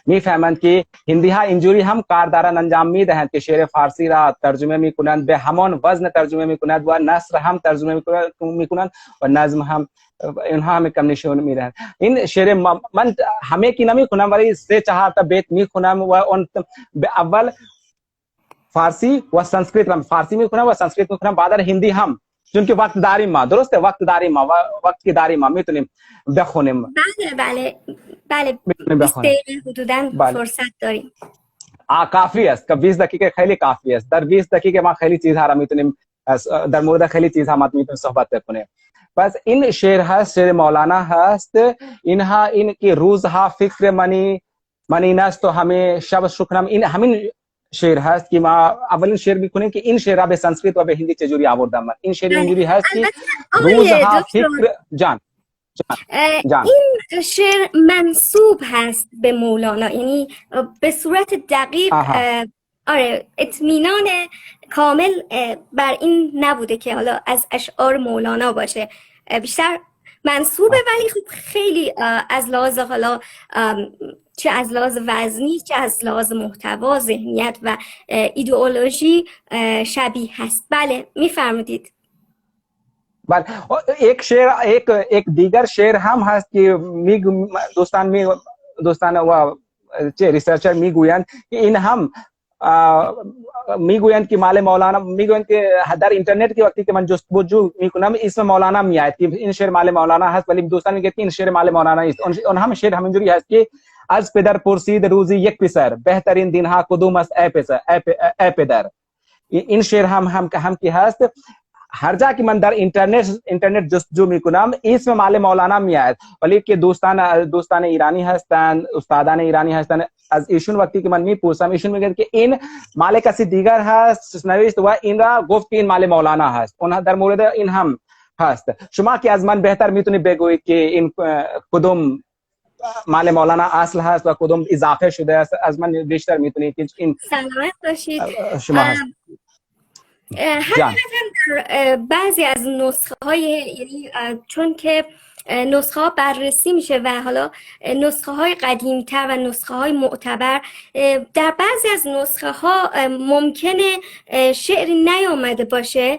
میفهمند که هندی ها اینجوری هم کار دارن انجام میدهند که شعر فارسی را ترجمه میکنند، به همان وزن ترجمه میکنند و نثر هم ترجمه میکنند و نظم هم اونها هم کم نشون میدن. این شعر من همه کی نمیخونم ولی 3-4 تا بیت میخونم و اون اول فارسی و سانسکریت را فارسی میخونم و سانسکریت میخونم، بعد هندی هم، چون که وقت داریم ما، درسته وقت داریم ما، وقت که داریم ما میتونیم بخونیم. بله 20 دقیقه حدوداً فرصت داریم. کافی است که 20 دقیقه خیلی کافی است. در 20 دقیقه ما خیلی چیزها را میتونیم در مورد خیلی چیزها ما میتونیم صحبت کنیم. پس این شعر هست، شعر مولانا هست. اینها این که روزها فکر منی نست و همه شب شکرم، این همین شعر هست که ما اولین شعر میکنیم که این شعر را به سانسکریت و به هندی چجوری آوردم. این شعر اینجوری هست که روزها فکر جان این شعر منسوب هست به مولانا، یعنی به صورت دقیق آره اطمینان کامل بر این نبوده که حالا از اشعار مولانا باشه، بیشتر منسوبه ولی خب خیلی از لحاظ حالا چه از لحاظ وزنی چه از لحاظ محتوا، ذهنیت و ایدئولوژی شبیه هست. بله میفرمودید. بله یک دیگر شعر هم هست که دوستان و چه ریسرچر میگویند که این هم میگویند که مال مولانا، میگویند که در اینترنت که وقتی که من جستجو میکنم اسم مولانا میاد که این شعر مال مولانا هست، ولی دوستان میگن که این شعر مال مولانا است. اون هم شعر همینجوری هست که از پدر پرسید روزی یک پسر، بهترین دینها کدوم است ای پدر. این شعر هم که هست. هر جا که من در اینترنت جستجو میکنم اسم مال مولانا میاد، ولی که دوستان ایرانی هستند، استادان ایرانی هستند، از ایشون وقتی که من میپرسم ایشون میگن که این مال کسی دیگر هست نوشت و این را گفت که این مال مولانا هست. اون در مورد این هم هست. شما که از من بهتر میتونید بگویید که این کدوم مال مولانا اصل هست و کدوم اضافه شده است، از من بیشتر میتونید که این سلامت باشید. شما هست. حقیقتا در بعضی از نسخه های، یعنی چون که نسخه ها بررسی میشه و حالا نسخه های قدیمتر و نسخه های معتبر، در بعضی از نسخه ها ممکنه شعری نیامده باشه.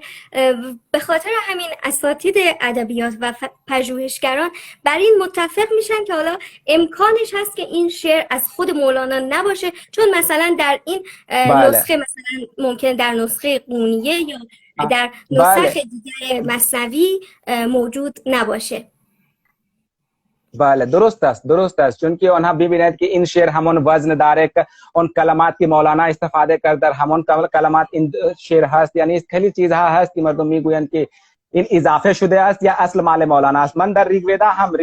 به خاطر همین اساتید ادبیات و پژوهشگران بر این متفق میشن که حالا امکانش هست که این شعر از خود مولانا نباشه، چون مثلا در این نسخه مثلا ممکن در نسخه قونیه یا در نسخه دیگر مثنوی موجود نباشه. بله درست است چون که آنها ببینید که این شعر همون وزن داره که اون کلمات که مولانا استفاده کرد در همون کلمات این شعر هست، یعنی خیلی چیزها هست که مردم میگویند که این اضافه شده است یا اصل مال مولانا است. من در ریگ ویدا هست،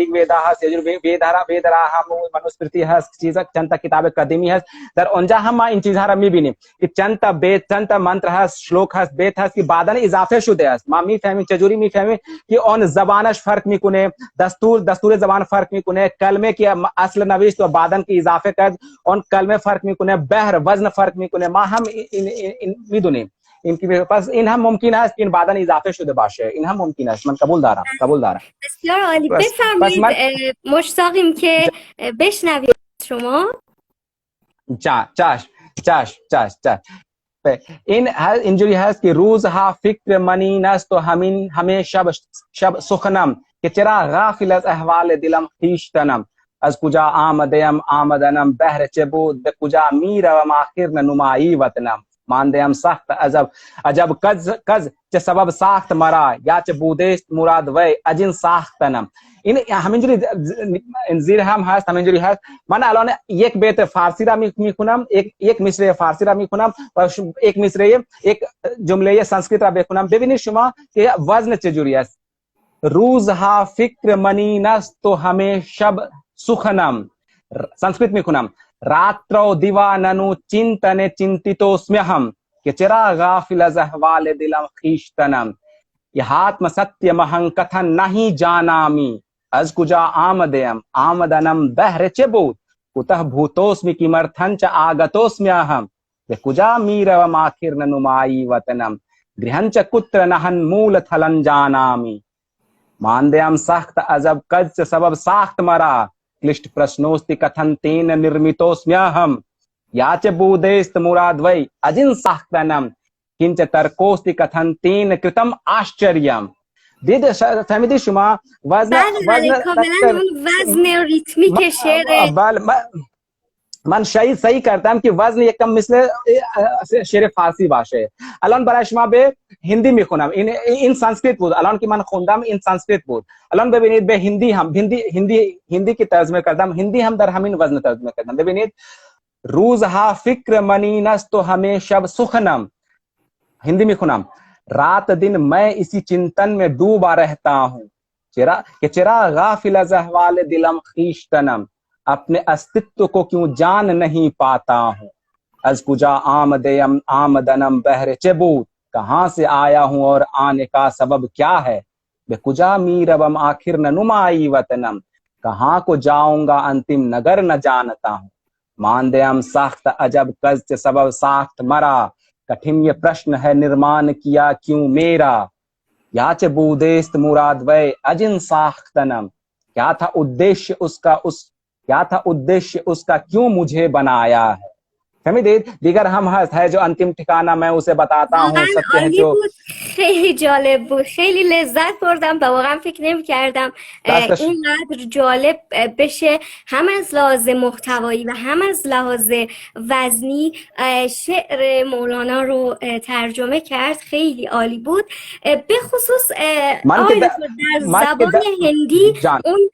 ویدا هم منوسمرتی هست، چند تا کتاب قدیمی هست، در اونجا هم ما این چیزها را میبینیم که چند تا بیت، چند تا منتر هست، شلوک هست، بیت هست که بعداً اضافه شده است. ما میفهمیم چجوری میفهمیم که اون زبانش فرق میکنه، دستور زبان فرق میکنه، کلمه که اصل نوشت و بعداً که اضافه کرد اون کلمه فرق میکنه، بحر وزن فرق میکنه. ما هم این میدونیم. پس این هم ممکن است که این بعداً اضافه شده باشه، این هم ممکن است. من قبول دارم. بسیار عالی. بفرمایید مشتاقیم که بشنویم شما. چشم. این اینجوری هست که روزها فکر منی نست و همه شب سخنم، که چرا غافل از احوال دلم خویشتنم. از کجا آمدنم بهر چه بود، به کجا میروم آخر نمایی وطنم. مانده‌ام سخت عجب کز چه سبب ساخت مرا، یا چه بودست مراد وی اجین ساختنم. این همینجوری زیر هم هست، همینجوری هست. من الان یک بیت فارسی را میخونم، یک مصرع فارسی را میخونم و یک جمله سانسکریت را بخونم. ببینید شما که وزن چجوری است. روزها فکر منی نست و همه شب سخنم. سانسکریت میخونم. راترو دیواننو چنتن چنتیتوسمهم، که چرا غافل از احوال دلم خویشتنم. یهاتم ستیمهم کتن نہیں جانامی، از کجا آمدنم بهر چه بود، کوته بھوتوسمی کیمرتھن چ آگتوسمیاهم. به کجا میروم آخر نمایی وطنم، گرہن چ کتر نہن مول تھلن جانامی. मानदेयम सख्त अजब कज सबब साख्त मरा क्लिष्ट प्रश्नोस्ति कथन तेन निर्मितोस्म्यहम याच बूदेस्त मुराद वै अजिन साख्तनम किंच तर्कोस्ति कथन तेन कृतम आश्चर्यम. دید فهمیدی شما وزن بله کاملا اون وزن ریتمیک شعر. بله من صحیح کردم که وزن یکم مثل شعر فارسی باشه. الان برای شما به هندی میخونم. این سانسکریت بود. الان که من خوندم این سانسکریت بود. الان ببینید به هندی کی ترجمه کردم. هندی هم در همین وزن ترجمه کردم. ببینید روزها فکر منی نست تو हमें शब सुखनम. हिंदी में खुनाम रात दिन मैं इसी चिंतन में डूबा रहता हूँ चिरा गाफिल अहवाल दिलम खीशतनम अपने अस्तित्व को क्यों जान नहीं पाता हूँ अज कुजा आमदेयम आमदनम बहरे चबूत कहाँ से आया हूँ और आने का सबब क्या है बेकुजा मीरबम आखिर न नुमाई वतनम कहाँ को जाऊंगा अंतिम नगर न जानता हूँ मानदेयम साख्त अजब कज सबब साख्त मरा कठिन ये प्रश्न है निर्माण किया क्यों मेरा याच बूदेस्त मुराद वै अजिन साख्तनम क्या था उद्देश्य उसका क्यों मुझे बनाया है. فهمیدید دیگر هم هست جو अंतिम ठिकाना मैं उसे बताता हूँ सत्य है जो خیلی جالب بود. خیلی لذت بردم و واقعا فکر نمی‌کردم اینقدر جالب بشه هم از لحاظ محتوایی و هم از لحاظ وزنی شعر مولانا رو ترجمه کرد. خیلی عالی بود. به خصوص در زبان هندی اون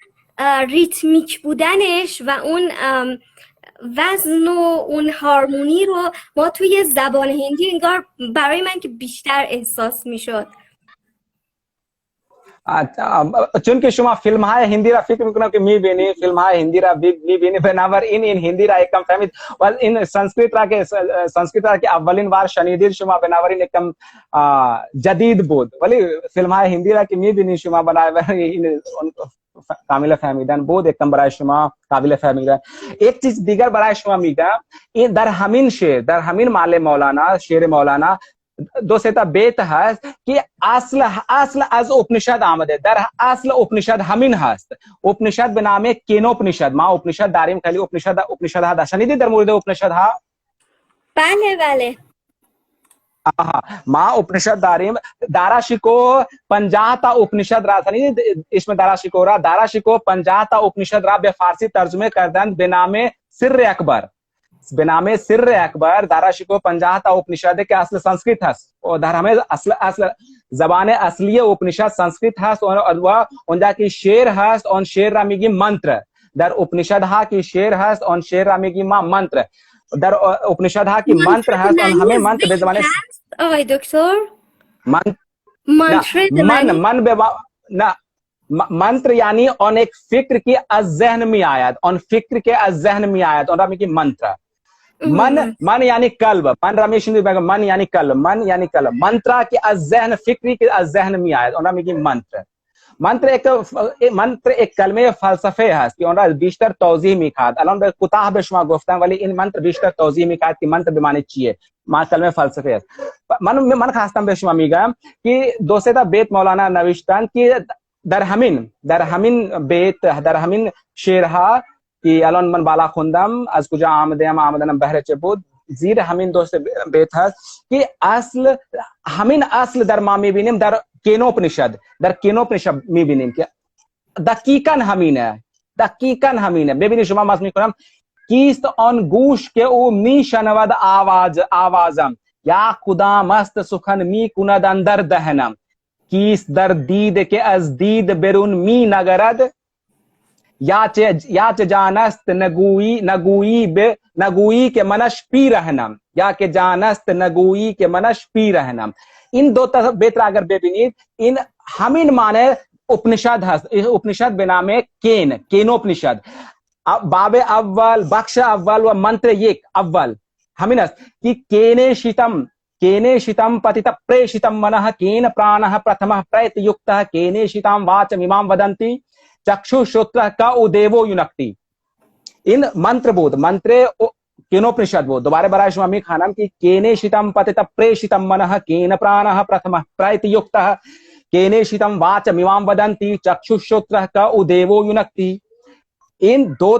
ریتمیک بودنش و اون وزن و اون هارمونی رو ما توی زبان هندی انگار برای من که بیشتر احساس میشد. چون که شما فیلم های هندی را فکر میکنم که میبینی فیلم های هندی را میبینی بنابر این هندی را یکم فهمید و این संस्कृत را که اولین بار شنیدید شما بنابراین یکم جدید بود ولی فیلم های هندی را که میبینی شما بنابراین काबिल फहमीदन بود एकदम برای شما قابل فهمیدن. एक चीज دیگر برای شما میگم این در همین مال مولانا شعر مولانا دو سه تا بیت هست که اصل از اپنیشد آمده. در اصل اپنیشد همین هست. اپنیشد به نام کینوپنیشد. ما اپنیشد داریم خیلی اپنیشد ها شنیدید در مورد اپنیشد ها؟ بله माँ उपनिषद दारा शिको 50 उपनिषद रा था नहीं इसमें दारा शिको 50 उपनिषद रा बे फारसी तर्जुमे करदन बेनामे सिर्र अकबर दारा शिको 50 उपनिषद के असल संस्कृत है और दारा में असल जबान असलिय उपनिषद संस्कृत है और वह उनका की शेर है और शेर रामिगी मंत्र दर उपनिषद हा की शेर है और शेर रामिगी माँ मंत्र در उपनिषद ها की मंत्र है और हमें मंत्र बे जमाने آقای دکتر मंत्र यानी ऑन एक फिक्र की az जहन में आयत ऑन फिक्र के az जहन में आयत और हमें की मंत्र मन यानी कल्ब मन रमेश मन यानी कल्ब मंत्रा की az जहन फिक्री के az जहन में आयत और हमें की मंत्र एक कलमे फलसफे هست که اون را بیشتر توضیح میخواد. الان به کوتاه به شما گفتم ولی این منتر بیشتر توضیح میخواد که منتر به معنی چیه. ما کلمه فلسفه است. من خواستم به شما میگم که دو سه تا بیت مولانا نوشتن که در همین شعرها که الان من بالا خوندم از کجا آمدنم بهره چه بود زیر همین دو سه بیت هست که همین اصل در ما میبینیم در केनोपनिषद میبینیم که دقیقاً همینه ببینید شما ماست میکنم کیست آن گوش که او میشنود آوازم یا کدام است سخن میکند اندر دهنم کیست در دید که از دید برون می نگرد یا چه جانست نگویی که منش پی رهنم یا که جانست نگویی که منش پی رهنم. این دو تا بیت اگر ببینید این همین معنی उपनिषद है. उपनिषद बेनामे केनोपनिषद बाब अव्वल बख्श अव्वल व मंत्र एक अव्वल हमिनस कि केने शितम पतित प्रेषितम मनः केन प्राणः प्रथमः प्रयत युक्तः केने शिताम वाचम इमाम वदन्ति चक्षु श्रोत्र का उदेवो युनक्ति. इन मंत्र बोध मंत्रे केनोपनिषद बोध दोबारा बराय स्वामी खानम की केने शितम पतित प्रेषितम मनः केन प्राणः प्रथमः प्रयत युक्तः केनेशितम वाच मिमाम वदंती चक्षुश्रोत्र का उदेवो युनक्ति. इन दो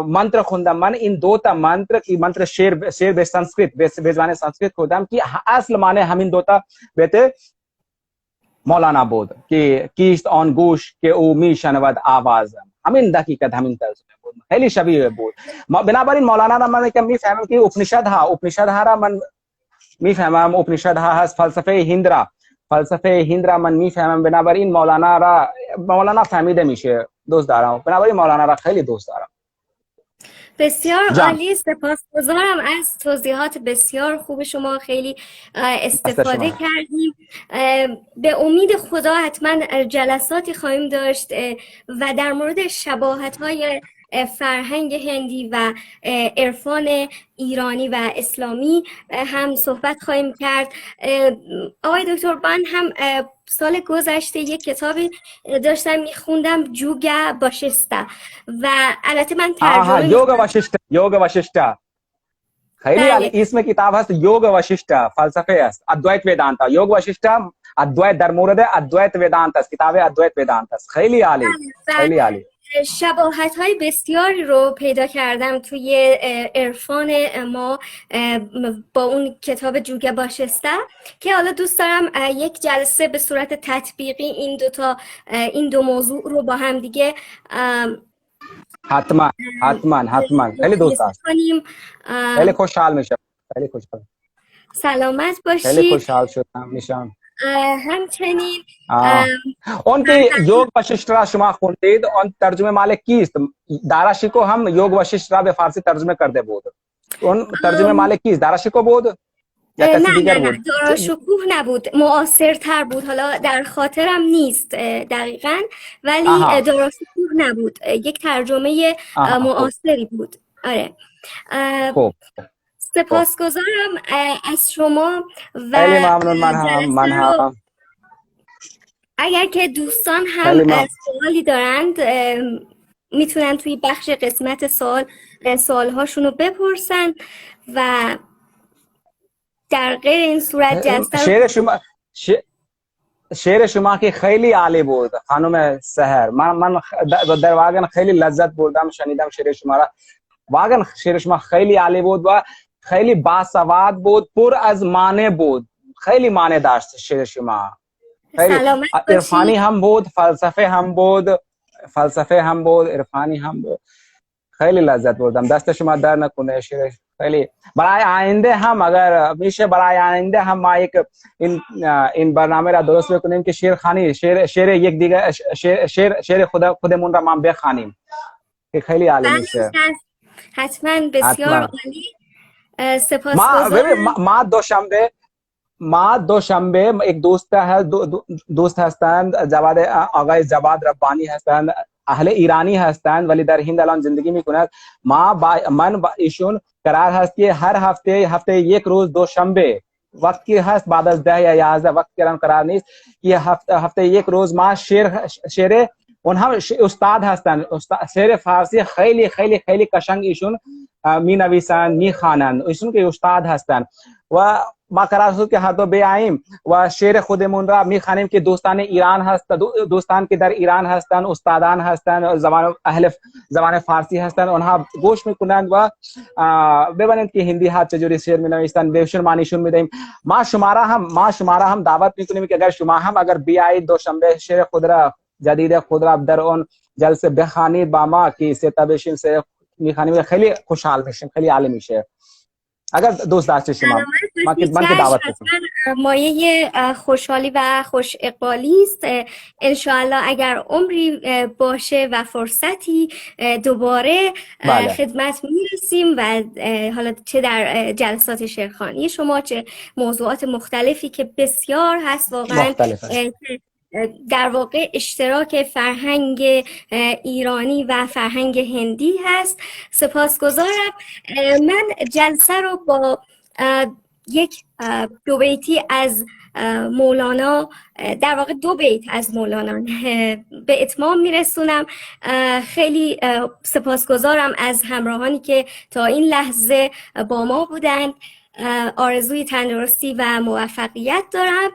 मंत्र खुंदम मन इन दो मंत्र की मंत्र शेर बे संस्कृत बेजवाने संस्कृत खुदम की असल माने हम इन दोता बेते मौलाना बोध कि कीस्ट ऑन गोश के ओ मी शनवद आवाज हम इन हकीकत हम इन तर्जुमे बोध हेली शबी बोध बिनाबरिन मौलाना ना मन के मी फहम की उपनिषद हारा मन मी फहम उपनिषद हा फलसफे हिंद्रा मन मी फहम बिनाबरिन मौलाना फहमीदे میشه دوست دارم بنابراین مولانا را خیلی دوست دارم. بسیار عالی، سپاسگزارم از توضیحات بسیار خوب شما، خیلی استفاده کردیم. به امید خدا حتما جلساتی خواهیم داشت و در مورد شباهت‌های فرهنگ هندی و عرفان ایرانی و اسلامی هم صحبت خواهیم کرد. آقای دکتر، من هم سال گذشته یک کتابی داشتم میخوندم، جوگا واشیشتا، و البته من ترجمه یوگا واشیشتا خیلی عالی اسم کتاب هست. یوگا واشیشتا فلسفه است، ادویت ویدانتا. یوگا واشیشتا ادویت در مورد ادویت ویدانت است، کتاب ادویت ویدانت است. خیلی عالی خیلی عالی. شباهت‌های بسیاری رو پیدا کردم توی عرفان ما با اون کتاب جوگا واشیشتا که حالا دوست دارم یک جلسه به صورت تطبیقی این دو موضوع رو با هم دیگه حتما خیلی دوست هست. خیلی خوشحال میشم. خیلی خوشحال. سلامت باشید. خیلی خوشحال شدم میشم. همچنین اون که یوگ واشیشتا را شما خوندید، اون ترجمه مال کیست؟ داراشیکو هم یوگ واشیشتا به فارسی ترجمه کرده بود. اون ترجمه مال کیست؟ داراشیکو بود یا کسی دیگر بود؟ نه داراشکوه نبود، معاصرتر بود. حالا در خاطرم نیست دقیقاً، ولی داراشکوه نبود، یک ترجمه معاصری بود. آره. خب سپاسگزارم از شما و خیلی ممنون. من هم اگر که دوستان هم سوالی دارند میتونن توی بخش قسمت سوالهاشون رو بپرسن و در غیر این صورت جلسه شعر شما که خیلی عالی بود خانم سحر. من در واقع خیلی لذت بردم شنیدم شعر شما را. واقعا شعر شما خیلی عالی بود و خیلی باسواد بود، پر از معنی بود، خیلی معنی داشت شعر شما. خیلی عرفانی هم بود، فلسفه هم بود، عرفانی هم بود. خیلی لذت بردم. دست شما در نکنه. شعر خیلی برای آینده هم اگر میشه برای آینده هم ما یک این برنامه را درست بکنیم که شعر یک دیگه شعر خودمون را ما بخوانیم. خیلی عالی میشه. حتما بسیار عالی. سپاسگزارم. ما دوشنبه یک دوست هستند، آقای جواد ربانی هستند، اهل ایرانی هستند ولی در هند الان زندگی میکنند. من با ایشون قرار هست که هر هفته یک روز دوشنبه وقت کی هست بعد از 10 یا 11 وقت قرار نیست که هفته یک روز ما شعر اونها استاد هستند، شعر فارسی خیلی خیلی خیلی قشنگ ایشون می نویسند، می خوانند. ایشون که استاد هستند و ما قرار شد که هر دو بیاییم و شعر خودمون را می خوانیم که دوستان ایران هستند، دوستان که در ایران هستند، استادان هستند، اهل زبان فارسی هستند، اونها گوش میکنند و ببینید که هندی ها چجوری شعر می نویسند، بهشون ما نشون میدیم. ما شما را هم دعوت میکنیم که اگر شما هم اگر بیایید دوشنبه شعر خود را جدید خود را در اون جلسه بخوانید با ما که ستابشین سے میخوانیم، خیلی خوشحال میشیم، خیلی عالی میشه. اگر دوست داشته شما من که دعوت میکنم. مایه خوشحالی و خوش اقبالی است. انشاءالله اگر عمری باشه و فرصتی دوباره خدمت میرسیم و حالا چه در جلسات شعرخوانی شما چه موضوعات مختلفی که بسیار هست واقعا در واقع اشتراک فرهنگ ایرانی و فرهنگ هندی هست. سپاسگزارم. من جلسه رو با یک دو بیتی از مولانا، در واقع 2 بیت از مولانا به اتمام میرسونم. خیلی سپاسگزارم از همراهانی که تا این لحظه با ما بودند. آرزوی تندرستی و موفقیت دارم.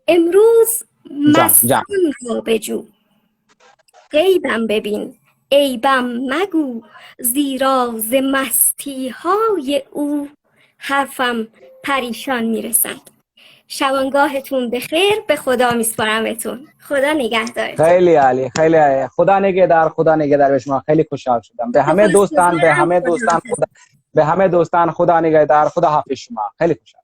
امروز جان مستان را بجو، غیبم ببین عیبم مگو، زیرا ز مستی های او حرفم پریشان میرسد. شبانگاهتون بخیر، به خدا میسپارمتون. خدا نگهدارتون. خیلی عالی، خیلی عالی. خدا نگهدار، خدا نگهدار. به شما خیلی خوشحال شدم. به همه دوستان خدا نگهدار، خدا حافظ شما. خیلی خوشحال.